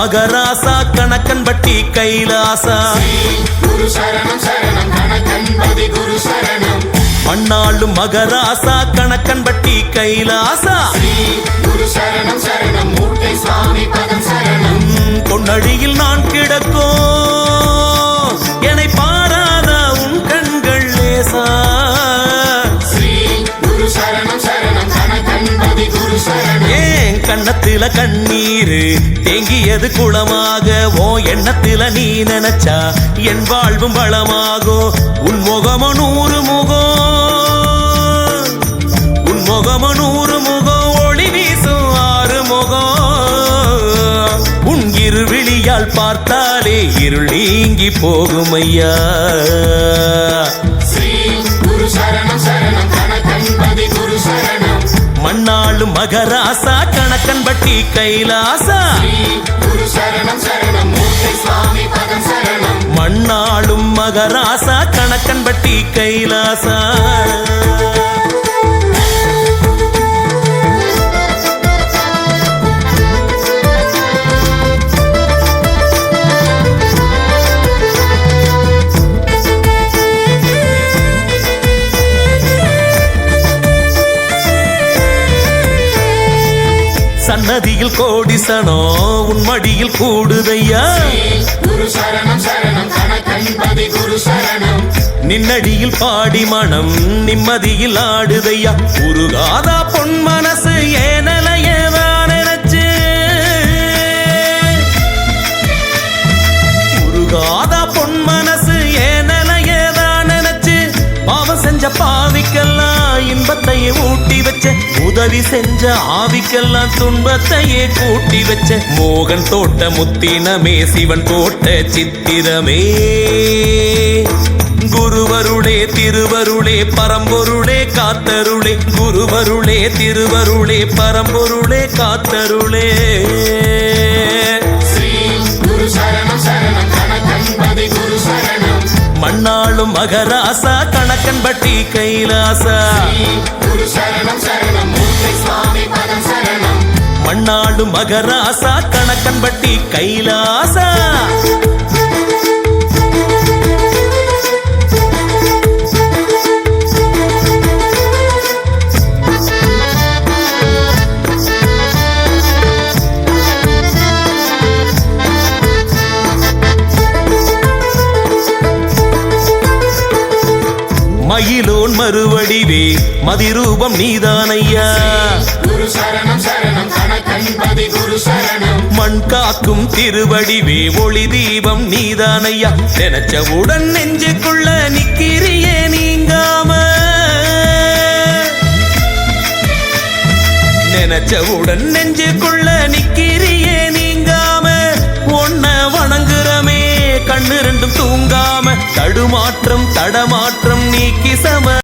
மகராசா கணக்கன்பட்டி கைலாசா குரு சரணம் சரணம் கணக்கன்பதி குரு சரணம் மண்ணாளும் மகராசா கணக்கன்பட்டி கைலாசா குரு சரணம் சரணம் மூட்டை சுவாமி பதம் சரணம் பொன்னடியில் நான் கிடக்கும் என்னை பாராத உன் கண்கள் லேசா குரு சரணம் சரணம் கணக்கன்பதி குரு சரணம் ஏன் கண்ணத்தில கண்ணீரு தேங்கியது குளமாக ஓ எண்ணத்தில நீ நினைச்சா என் வாழ்வும் வளமாகும் உன் முகமோ 100 முகம் உன் முகமோ 100 முகம் ஒளி வீசும் 6 முகம் உன் இருவிழியால் பார்த்தாலே இருள் நீங்கி போகும் ஐயா குரு சரணம் சரணம் கணக்கன்பதி குரு சரணம் மண்ணாளும் மகராசா கணக்கன்பட்டி கைலாசா குரு சரணம் சரணம் மூட்டை சுவாமி பதம் சரணம் மண்ணாளும் மகராசா கணக்கன்பட்டி கைலாசா சன்னதியில் கோடிசனோ உன் மடியில் கூடுதையா குரு சரணம் சரணம் கணக்கன்பதி குரு சரணம் நின்னடியில் பாடி மனம் நிம்மதியில் ஆடுதையா உருகாதா பொன் மனசு ஏனலையதான் நினைச்சு உருகாதா பொன் மனசு ஏனலையதான் நினைச்சு பாவம் செஞ்ச பாவிக்கெல்லாம் இன்பத்தையே ஊட்டி வச்ச உதவி செஞ்ச ஆவிக்கெல்லாம் துன்பத்தையே கூட்டி வச்ச மோகன் தோட்ட முத்தினமே சிவன் தோட்ட சித்திரமே குருவருளே திருவருளே பரம்பொருளே காத்தருளே குருவருளே திருவருளே பரம்பொருளே காத்தருளே குரு சரணம் சரணம் கணக்கன்பதி குரு சரணம் மண்ணாளும் மகராசா கணக்கன்பட்டி கைலாசா குரு சரணம் சரணம் மூட்டை சுவாமி பதம் சரணம் மண்ணாளும் மகராசா கணக்கன்பட்டி கைலாசா மயிலோன் மறுவடிவே மதிரூபம் நீதானையா குரு சரணம் சரணம் கணக்கன்பதி குரு சரணம் மண் காக்கும் திருவடிவே ஒளி தீபம் நீதானையா நினைச்சவுடன் நெஞ்சுக்குள்ள நிக்கிறியே நீங்காம நினைச்சவுடன் நெஞ்சுக்குள்ள நிக்கிறியே நீங்காம ஒன்ன வணங்குறமே கண்ணு ரெண்டும் தூங்காம தடுமாற்றம் தடமாற்றம் நீக்கி சம